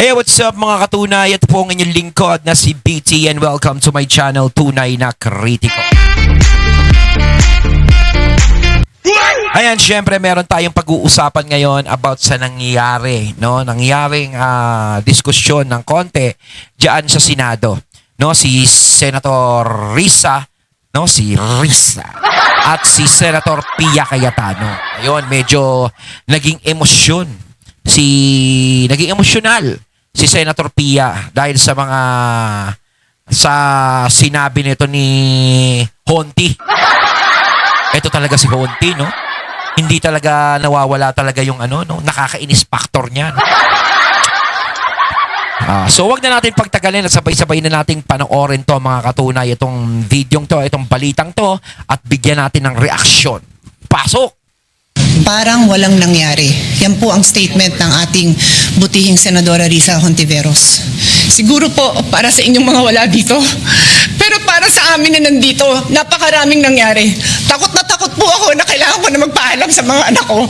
Hey, what's up mga katunay? Ito po ang inyong lingkod na si BT and welcome to my channel, Tunay na Kritiko. Ayan, syempre meron tayong pag-uusapan ngayon about sa nangyayari, no? Nangyaring diskusyon ng konti diyan sa Senado, no? Si Senator Risa, no? Si Risa at si Senator Pia Cayetano. Ayun, medyo naging emosyonal si Senator Pia dahil sa sinabi nito ni Honti. Ito talaga si Honti, no? Hindi talaga nawawala talaga yung nakakainis factor niya. No? So wag na natin pagtagalin at sabay-sabay na nating panoorin to mga katunay, itong videong to, itong balitang to at bigyan natin ng reaksyon. Pasok! Parang walang nangyari. Yan po ang statement ng ating butihing Senadora Risa Hontiveros. Siguro po para sa inyong mga wala dito. Pero para sa amin na nandito, napakaraming nangyari. Takot na takot po ako na kailangan ko na magpaalam sa mga anak ko.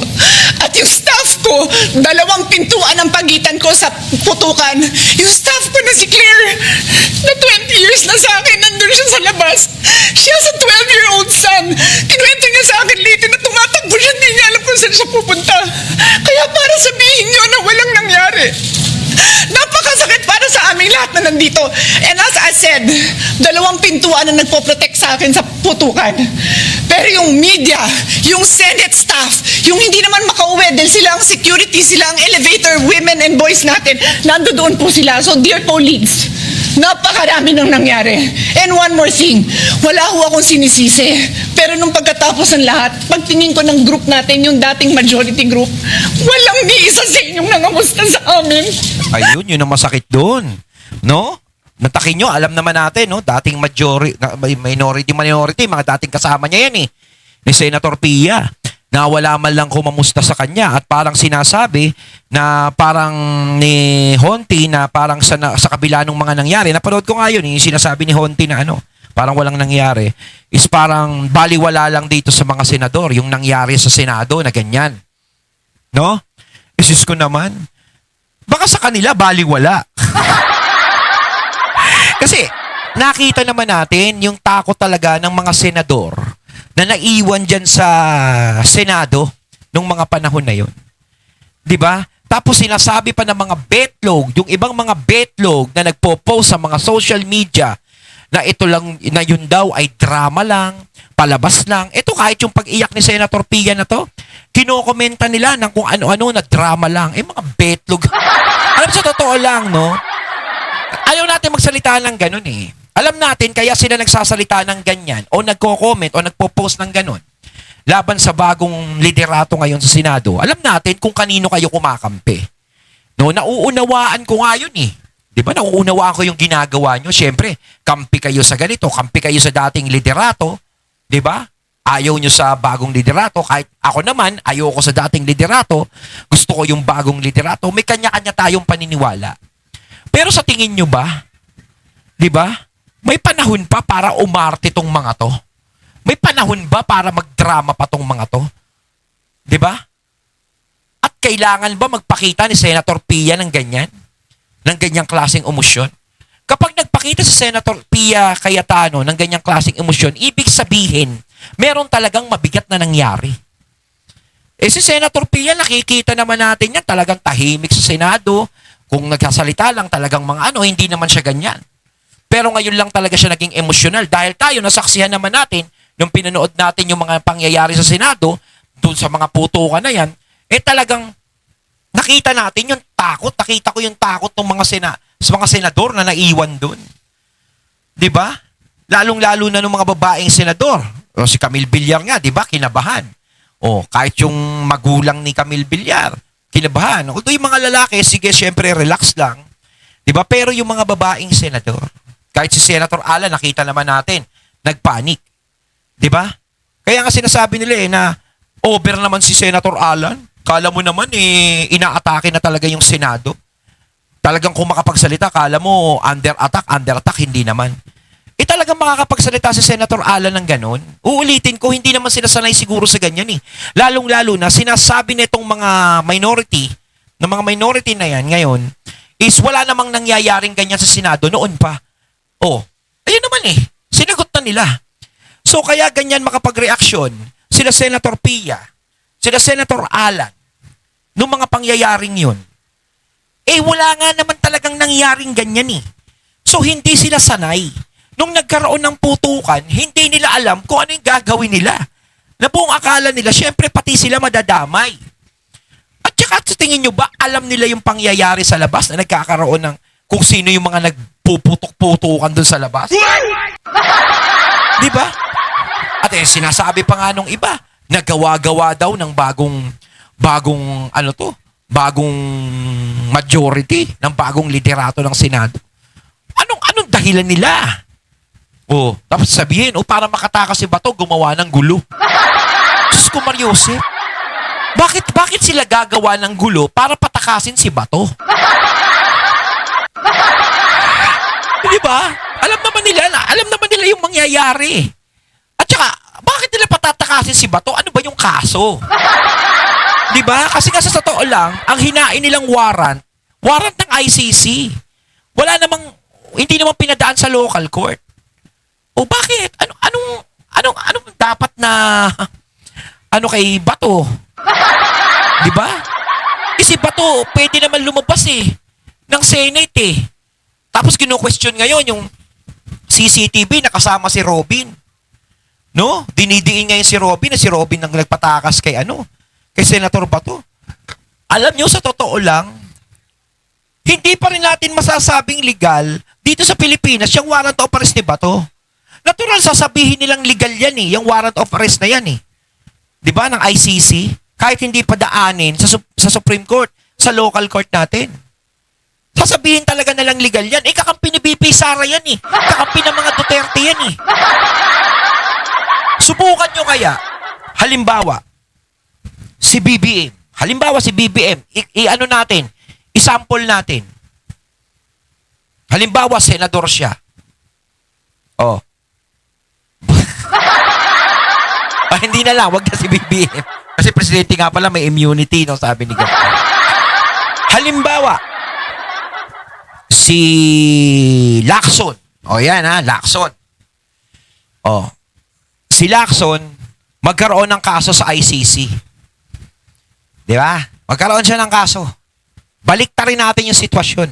At yung staff ko, 2 pintuan ang pagitan ko sa putukan. Yung staff ko na si Claire, na 20 years na sa akin, nandun siya sa labas. She has a 12-year-old son. Kinuwento niya sa akin dito na tumatakbo siya, hindi niya alam kung saan siya pupunta. Kaya para sabihin niyo na walang nangyari. Napakasakit para sa aming lahat na nandito. And as I said, 2 pintuan na nagpo-protect sa akin sa putukan. Pero yung media, yung Senate staff, yung hindi naman makauwi dahil sila ang security, sila ang elevator women and boys natin, nandoon po sila. So dear colleagues, napakarami nang nangyari. And one more thing, wala ho akong sinisisi. Pero nung pagkatapos ng lahat, pagtingin ko ng group natin, yung dating majority group, walang ni isa sa inyong nangamusta sa amin. Ayun, yun ang masakit doon. No? Natakin nyo, alam naman natin, no? Dating minority, mga dating kasama niya yan eh. Ni Senator Pia, na wala man lang kumamusta sa kanya at parang sinasabi na parang ni Honti na parang sa kabila ng mga nangyari. Napanood ko nga yun, yung sinasabi ni Honti na parang walang nangyari, is parang baliwala lang dito sa mga senador, yung nangyari sa Senado na ganyan. No? Isus ko naman, baka sa kanila baliwala. Kasi nakita naman natin yung takot talaga ng mga senador na naiwan dyan sa Senado nung mga panahon na yun. 'Di ba? Tapos sinasabi pa ng mga betlog, yung ibang mga betlog na nagpo-post sa mga social media na ito lang, na yun daw ay drama lang, palabas lang. Ito kahit yung pag-iyak ni Senator Pia na to, kinokomenta nila ng kung ano-ano na drama lang. Mga betlog. Alam sa totoo lang, no? Ayaw natin magsalita ng ganun eh. Alam natin, kaya sila nagsasalita ng ganyan o nagko-comment o nagpo-post ng ganun laban sa bagong liderato ngayon sa Senado. Alam natin kung kanino kayo kumakampi. No, nauunawaan ko nga yun eh. 'Di ba? Nauunawaan ko yung ginagawa nyo. Siyempre, kampi kayo sa ganito, kampi kayo sa dating liderato, 'di ba? Ayaw nyo sa bagong liderato. Kahit ako naman, ayoko sa dating liderato. Gusto ko yung bagong liderato. May kanya-kanya tayong paniniwala. Pero sa tingin nyo ba, 'di ba? May panahon pa para umarte tong mga to? May panahon ba para magdrama pa tong mga to? 'Di ba? At kailangan ba magpakita ni Senator Pia ng ganyan? Ng ganyang klaseng emosyon? Kapag nagpakita si Senator Pia Cayetano ng ganyang klaseng emosyon, ibig sabihin, meron talagang mabigat na nangyari. Si Senator Pia, nakikita naman natin yan, talagang tahimik sa Senado. Kung nagsasalita lang, talagang hindi naman siya ganyan. Pero ngayon lang talaga siya naging emosyonal dahil tayo, nasaksihan naman natin, nung pinanood natin yung mga pangyayari sa Senado, dun sa mga putukan na yan, talagang nakita natin yung takot. Nakita ko yung takot ng mga senador na naiwan doon. 'Di ba? Lalong-lalo na ng mga babaeng senador. O si Camille Villar nga, 'di ba? Kinabahan. Kahit yung magulang ni Camille Villar, kinabahan. Although yung mga lalaki, sige, syempre relax lang. 'Di ba? Pero yung mga babaeng senador, kahit si Senator Alan, nakita naman natin, nagpanik. 'Di ba? Kaya nga sinasabi nila na over naman si Senator Alan. Kala mo naman inaatake na talaga yung Senado. Talagang kung makapagsalita, kala mo under attack, hindi naman. Talagang makakapagsalita si Senator Alan ng ganun. Uulitin ko, hindi naman sila sanay siguro sa ganyan eh. Lalong-lalo na sinasabi nitong mga minority na yan ngayon, is wala namang nangyayaring ganyan sa Senado noon pa. Oh, ayun naman eh. Sinagot na nila. So kaya ganyan makapag-reaksyon sila Senator Pia, sila Senator Alan, nung mga pangyayaring yun. Eh wala nga naman talagang nangyaring ganyan eh. So hindi sila sanay. Nung nagkaroon ng putukan, hindi nila alam kung ano yung gagawin nila. Na buong akala nila, syempre pati sila madadamay. At saka sa tingin nyo ba, alam nila yung pangyayari sa labas na nagkakaroon ng kung sino yung mga nagpuputok-putukan dun sa labas? Di ba? At sinasabi pa nga nung iba, nagawa-gawa daw ng bagong majority, ng bagong liderato ng Senado. Anong dahilan nila? Oh, tapos sabihin, para makatakas si Bato, gumawa ng gulo. Diyos ko, Mariosep. Bakit sila gagawa ng gulo para patakasin si Bato? Di ba? Alam naman nila yung mangyayari. At saka, bakit nila patatakasin si Bato? Ano ba yung kaso? Di ba? Kasi nga sa totoo lang, ang hinain nilang warrant ng ICC. Hindi namang pinadaan sa local court. O bakit? Anong dapat na kay Bato? Di ba? Kasi Bato, pwede naman lumabas ng Senate eh. Tapos kino-question ngayon yung CCTV na kasama si Robin. No? Dinidiin ngayon si Robin na si Robin ang nagpatakas kay Senator Bato. Alam nyo, sa totoo lang, hindi pa rin natin masasabing legal dito sa Pilipinas yung warrant of arrest ni Bato. Natural, sasabihin nilang legal yan eh, yung warrant of arrest na yan eh. Di ba, ng ICC? Kahit hindi pa daanin sa Supreme Court, sa local court natin. Sasabihin talaga nalang legal yan. Kakampi ni BP Sara yan eh. Kakampi ng mga Duterte yan eh. Subukan nyo kaya, halimbawa, si BBM. I-sample natin. Halimbawa, senador siya. Oh. Hindi na lang, wag na si BBM. Kasi presidente nga pala, may immunity, no, sabi ni Gabriel. Halimbawa, si Lacson. O yan Lacson. O. Si Lacson, magkaroon ng kaso sa ICC. Di ba? Magkaroon siya ng kaso. Baliktarin natin yung sitwasyon.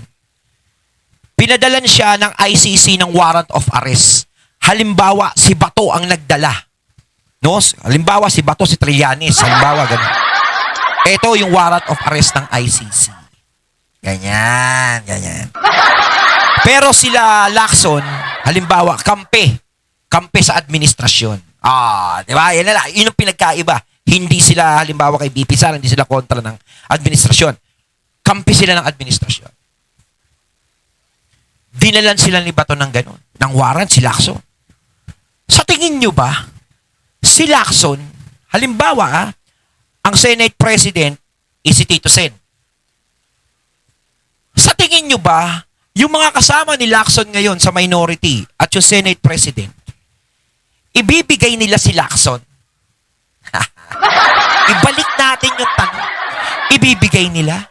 Pinadalan siya ng ICC ng warrant of arrest. Halimbawa, si Bato ang nagdala. No? Halimbawa, si Bato, si Trillanes. Halimbawa, ganun. Ito yung warrant of arrest ng ICC. Ganyan. Pero sila Lacson, halimbawa, kampe sa administrasyon. Di ba? Yan na lang. Yun ang pinagkaiba. Hindi sila, halimbawa kay BP Sara, hindi sila kontra ng administrasyon. Kampi sila ng administrasyon. Dinalan sila ni Bato ng ganun. Ng warrant, si Lacson. Sa tingin nyo ba, si Lacson, halimbawa, ang Senate President is si Tito Sen. Sa tingin nyo ba, yung mga kasama ni Lacson ngayon sa minority at yung Senate President, ibibigay nila si Lacson? Ibalik natin yung tanong. Ibibigay nila?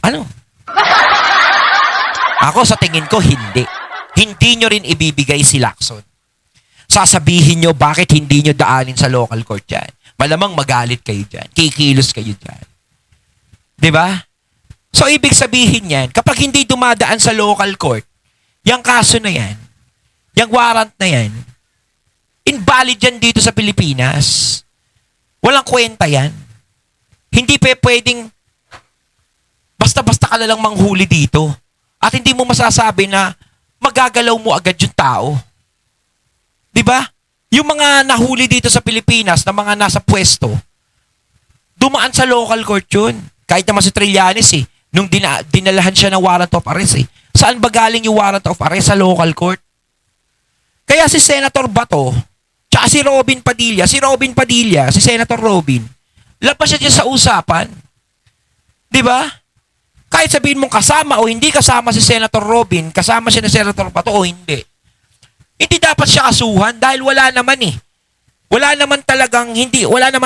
Ano? Ako sa tingin ko, hindi. Hindi nyo rin ibibigay si Lacson. Sasabihin nyo bakit hindi nyo daanin sa local court yan. Malamang magalit kayo dyan. Kikilos kayo dyan. Diba? So, ibig sabihin yan, kapag hindi dumadaan sa local court, yung kaso na yan, yung warrant na yan, invalid yan dito sa Pilipinas. Walang kwenta yan. Hindi pwedeng basta-basta ka na lang manghuli dito at hindi mo masasabi na magagalaw mo agad yung tao. Diba? Yung mga nahuli dito sa Pilipinas na mga nasa pwesto, dumaan sa local court yun. Kahit naman si Trillanes nung dinalahan siya ng warrant of arrest Saan ba galing yung warrant of arrest? Sa local court. Kaya si Senator Bato, tsaka si Senator Robin, labas siya dyan sa usapan. Diba? Kahit sabihin mong kasama o hindi kasama si Senator Robin, kasama siya ni Senator Bato o hindi. Hindi dapat siya kasuhan dahil wala naman Wala naman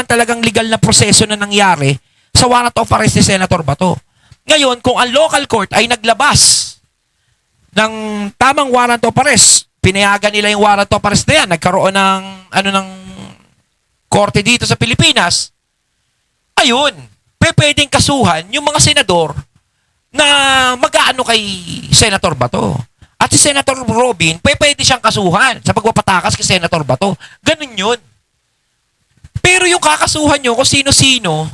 talagang legal na proseso na nangyari sa warrant of arrest ni Senator Bato. Ngayon, kung ang local court ay naglabas ng tamang warrant of arrest, pinayagan nila yung warrant of arrest na yan, nagkaroon ng ng korte dito sa Pilipinas, ayun, pwedeng kasuhan yung mga senador na mag-aano kay Senator Bato. At si Senator Robin, pwede siyang kasuhan sa pagpapatakas kay Senator Bato. Ganun yun. Pero yung kakasuhan nyo kung sino-sino,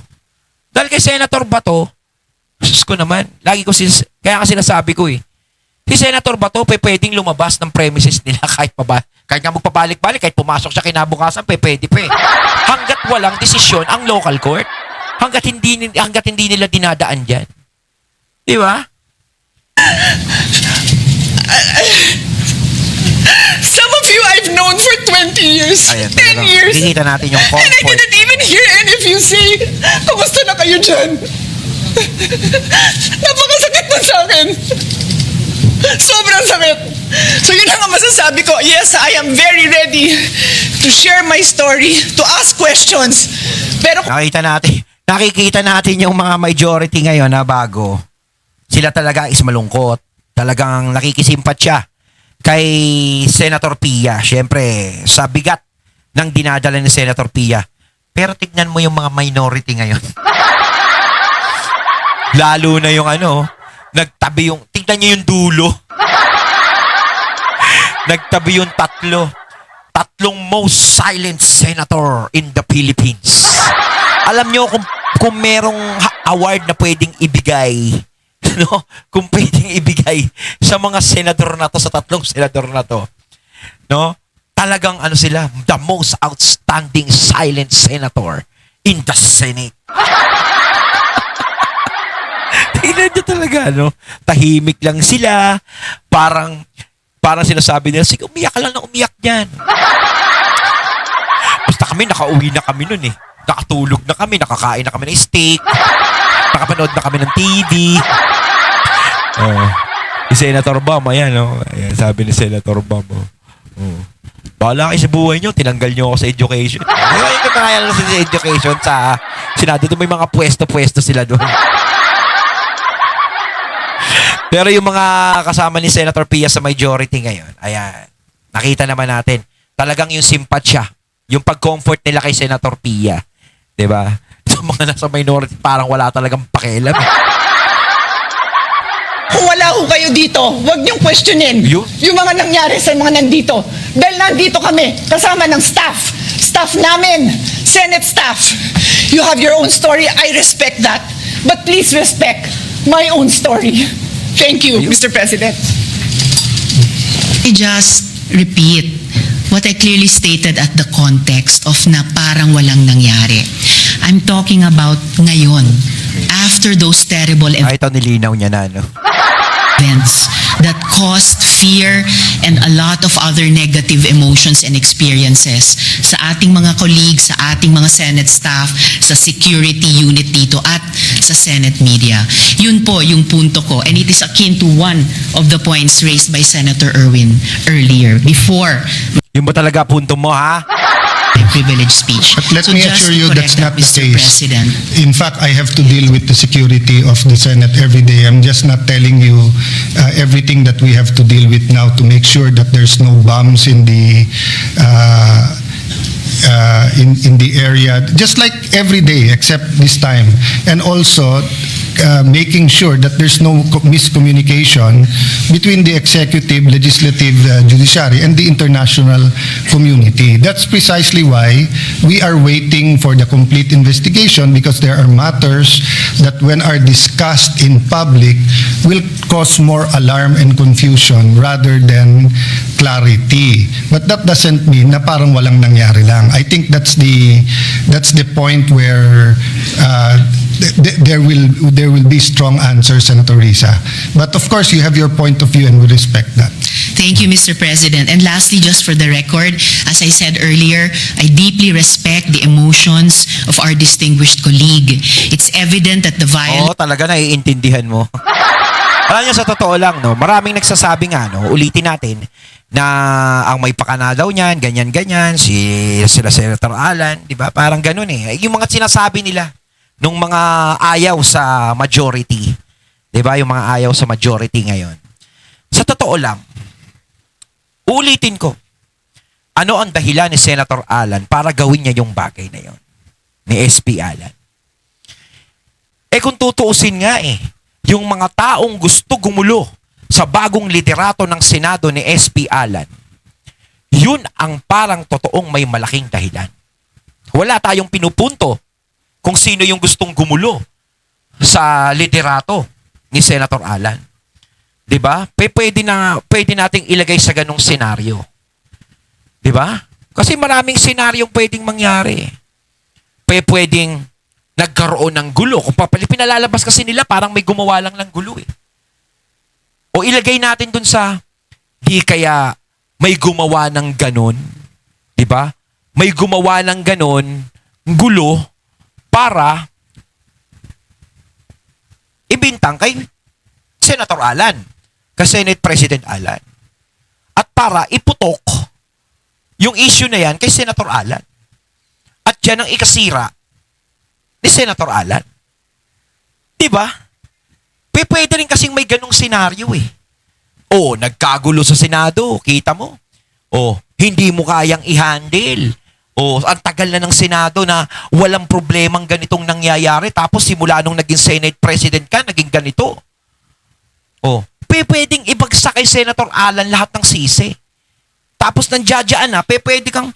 dahil kay Senator Bato, sus ko naman, kaya kasi sinasabi ko si Senator Bato pwedeng lumabas ng premises nila kahit nga magpabalik-balik, kahit pumasok siya kinabukasan, pwede pa. Hanggat walang desisyon ang local court, hanggat hindi nila dinadaan dyan. Di ba? Some of you I've known for 20 years, Ayan, 10 years. Kikita natin yung And I comfort. didn't even hear any of you say, kumusta na kayo dyan? Napakasakit na sa akin. Sobrang sakit. So yun ang masasabi ko. Yes, I am very ready to share my story, to ask questions. Pero Nakikita natin yung mga majority ngayon na bago. Sila talaga is malungkot. Talagang nakikisimpat siya kay Senator Pia. Siyempre, sa bigat ng dinadala ni Senator Pia. Pero tignan mo yung mga minority ngayon. Lalo na yung nagtabi yung, tignan nyo yung dulo. Nagtabi yung tatlong most silent senator in the Philippines. Alam nyo kung merong award na pwedeng ibigay, kung pwedeng ibigay sa mga senador na to, sa tatlong senador na to, talagang sila, the most outstanding silent senator in the Senate. Tingnan nyo talaga, tahimik lang sila, parang sinasabi nila, sige, umiyak ka lang na umiyak dyan. Basta kami, nakauwi na kami nun nakatulog na kami, nakakain na kami ng steak, nakapanood na kami ng TV. Si Senator Bam, ayan, ayan, sabi ni Senator Bam, bahala kayo sa buhay nyo, tinanggal nyo ako sa education. Ngayon ko na sa education sa Senado, doon may mga pwesto-pwesto sila doon. Pero yung mga kasama ni Senator Pia sa majority ngayon, ayan, nakita naman natin, talagang yung simpatsya, yung pag-comfort nila kay Senator Pia. Diba? Sa mga nasa minority, parang wala talagang pakialam. kung wala ho kayo dito, huwag niyong questionin yung mga nangyari sa mga nandito. Dahil nandito kami, kasama ng staff. Staff namin, Senate staff. You have your own story, I respect that. But please respect my own story. Thank you, Mr. President. I just repeat what I clearly stated at the context of na parang walang nangyari. I'm talking about ngayon, after those terrible Ay, ito nilinaw niya na, events that caused fear and a lot of other negative emotions and experiences sa ating mga colleagues, sa ating mga Senate staff, sa security unit dito at sa Senate media. Yun po yung punto ko, and it is akin to one of the points raised by Senator Erwin earlier before Yung ba talaga punto mo, ha? my privilege speech. But let So me just assure to you correct that's not the Mr. case. President. In fact, I have to deal with the security of the Senate every day. I'm just not telling you everything that we have to deal with now to make sure that there's no bombs in the in the area, just like every day except this time. And also making sure that there's no miscommunication between the executive, legislative, judiciary, and the international community. That's precisely why we are waiting for the complete investigation, because there are matters that when are discussed in public will cause more alarm and confusion rather than clarity. But that doesn't mean na parang walang nangyari lang. I think that's the point where there will be strong answers, Senator Risa. But of course, you have your point of view, and we respect that. Thank you, Mr. President. And lastly, just for the record, as I said earlier, I deeply respect the emotions of our distinguished colleague. It's evident that the violence... Oo, talaga naiintindihan mo. Alam niyo, sa totoo lang, maraming nagsasabi nga, ulitin natin, na ang may pakana daw niyan, ganyan-ganyan, sila Senator Alan, di ba? Parang ganun eh. Yung mga sinasabi nila, nung mga ayaw sa majority. 'Di ba? Yung mga ayaw sa majority ngayon. Sa totoo lang, ulitin ko, ano ang dahilan ni Senator Alan para gawin niya yung bagay na yon ni SP Alan? Kung tutuusin nga yung mga taong gusto gumulo sa bagong liderato ng Senado ni SP Alan, yun ang parang totoong may malaking dahilan. Wala tayong pinupunto kung sino yung gustong gumulo sa liderato ni Senator Alan. 'Di ba? Pwede nating ilagay sa ganung senaryo. 'Di ba? Kasi maraming senaryong pwedeng mangyari. Pwedeng nagkaroon ng gulo. Kung pinalalabas kasi nila, parang may gumawa lang ng gulo O ilagay natin dun sa, di kaya may gumawa ng ganon. Di ba? May gumawa ng ganon, gulo, para ibintang kay Senator Alan, kay Senate President Alan. At para iputok yung issue na yan kay Senator Alan. At yan ang ikasira ni Senator Alan. Diba? Pwede rin kasing may ganong senaryo nagkagulo sa Senado, kita mo. Hindi mo kayang i-handle. Ang tagal na ng Senado na walang problemang ganitong nangyayari, tapos simula nung naging Senate President ka, naging ganito. Pwedeng ibagsak kay Senator Alan lahat ng sisi. Tapos nandiyadyaan na, pwede kang,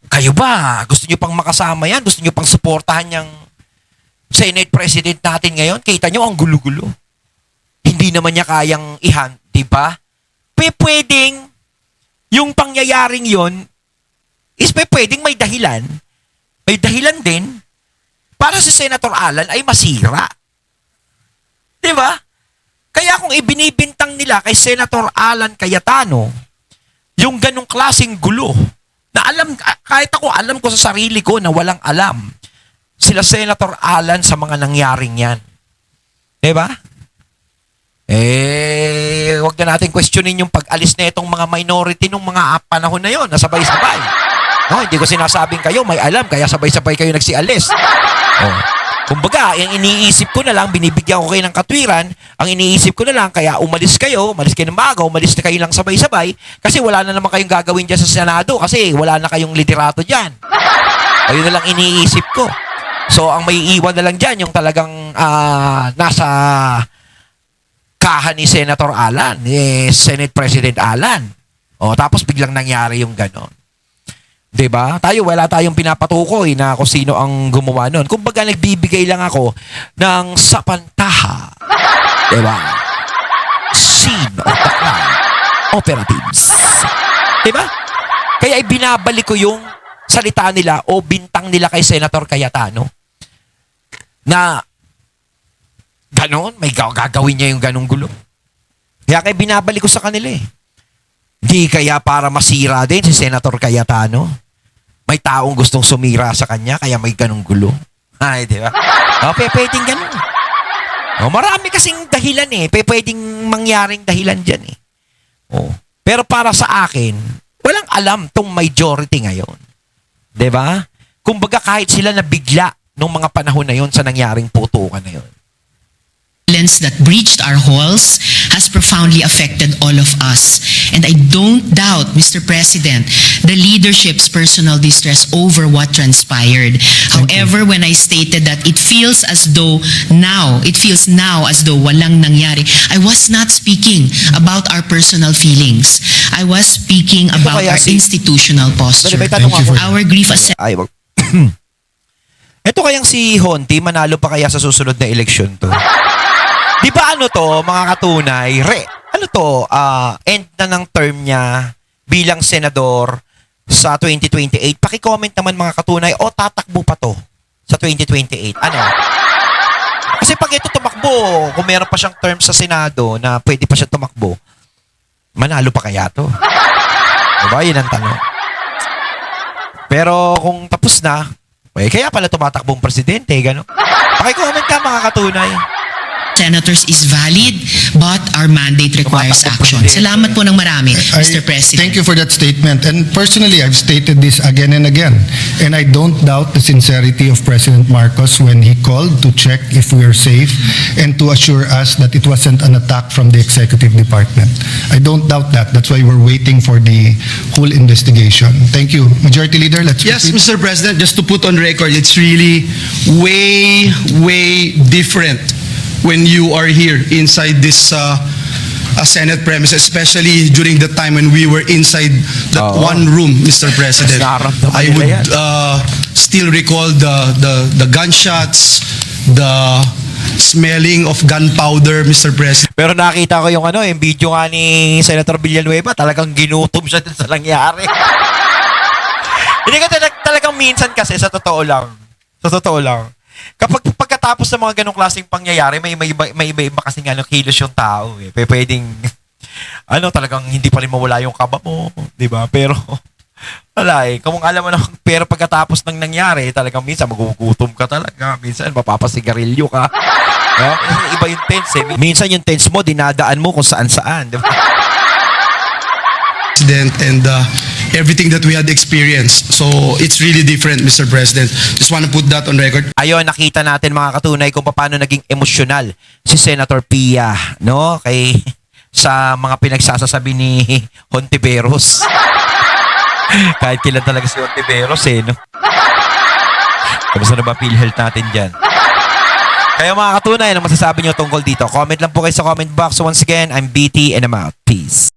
kayo ba? Gusto nyo pang makasama yan? Gusto nyo pang suportahan yung Senate President natin ngayon? Kita nyo, ang gulo-gulo. Hindi naman niya kayang di ba? Pwedeng, yung pangyayaring yon is pwedeng may dahilan. May dahilan din para si Senator Alan ay masira. Di ba? Kaya kung ibinibintang nila kay Senator Alan Cayetano, yung ganong klaseng gulo, na kahit ako alam ko sa sarili ko na walang alam sila Senator Alan sa mga nangyaring yan. Diba? Wag na natin questionin yung pag-alis na itong mga minority nung mga panahon na yon, na sabay-sabay. Hindi ko sinasabing kayo may alam, kaya sabay-sabay kayo nagsialis. Kumbaga, yung iniisip ko na lang, binibigyan ko kayo ng katwiran, ang iniisip ko na lang, kaya umalis kayo ng maaga, umalis na kayo lang sabay-sabay, kasi wala na naman kayong gagawin dyan sa Senado, kasi wala na kayong liderato dyan. Ayun na lang iniisip ko. So, ang may iwan na lang dyan, yung talagang nasa kaha ni Senator Alan, ni Senate President Alan. Tapos biglang nangyari yung ganon. Diba? Wala tayong pinapatukoy na kung sino ang gumawa nun. Kumbaga, nagbibigay lang ako ng sapantaha. Diba? Scene of the crime operatives. Diba? Kaya ibinabalik ko yung salita nila o bintang nila kay Senator Cayetano na ganon, may gagawin niya yung ganong gulo. Kaya binabalik ko sa kanila Di kaya para masira din si Senator Cayetano? May taong gustong sumira sa kanya, kaya may ganong gulo. Ay, di ba? Pwedeng ganun. Marami kasing dahilan pwedeng mangyaring dahilan dyan Pero para sa akin, walang alam tong majority ngayon. Di ba? Kumbaga kahit sila nabigla nung mga panahon na yon sa nangyaring putukan na yon. That breached our halls has profoundly affected all of us. And I don't doubt, Mr. President, the leadership's personal distress over what transpired. However, when I stated that it feels now as though walang nangyari, I was not speaking about our personal feelings. I was speaking about our institutional posture. Our grief assessment. Ito kayang si Honti, manalo pa kaya sa susunod na eleksyon to? Di ba mga katunay? End na ng term niya bilang senador sa 2028. Paki-comment naman mga katunay, tatakbo pa to sa 2028. Kasi pag ito tumakbo, kung meron pa siyang term sa Senado na pwede pa siya tumakbo, manalo pa kaya to? Diba? Yun ang tanong. Pero kung tapos na, kaya pala tumatakbong presidente, gano'n. Paki-comment ka mga katunay. senators is valid, but our mandate requires action. Salamat po ng marami, Mr. President. Thank you for that statement. And personally, I've stated this again and again. And I don't doubt the sincerity of President Marcos when he called to check if we are safe and to assure us that it wasn't an attack from the executive department. I don't doubt that. That's why we're waiting for the whole investigation. Thank you. Majority Leader, let's Yes, proceed. Mr. President, just to put on record, it's really way different when you are here inside this Senate premises, especially during the time when we were inside that Oo. one room, Mr. President. Nararamdaman I nila would yan. still recall the gunshots, the smelling of gunpowder, Mr. President. Pero nakita ko yung yung video nga ni Senator Villanueva, talagang ginutom siya dun sa nangyari. Hindi ka talagang minsan kasi sa totoo lang, kapag pagkatapos ng mga ganong klaseng pangyayari, may iba kasi nga kilos yung tao eh. Pwedeng talagang hindi pa rin mawala yung kaba mo, 'di ba? Pero wala eh. Kung alam mo na, pero pagkatapos ng nangyari, talagang minsan magugutom ka talaga. Minsan mapapasigarilyo ka. No? Iba yung tense eh. Minsan yung tense mo, dinadaan mo kung saan-saan. Di ba? And everything that we had experienced. So it's really different, Mr. President. Just want to put that on record. Ayun, nakita natin mga katunay kung paano naging emosyonal si Senator Pia, no? Sa mga pinagsasasabi ni Hontiveros. Kahit kailan talaga si Hontiveros eh, no? Kamusta na ba PhilHealth natin dyan? Kaya mga katunay, ano masasabi nyo tungkol dito? Comment lang po kayo sa comment box. So once again, I'm BT and I'm out. Peace.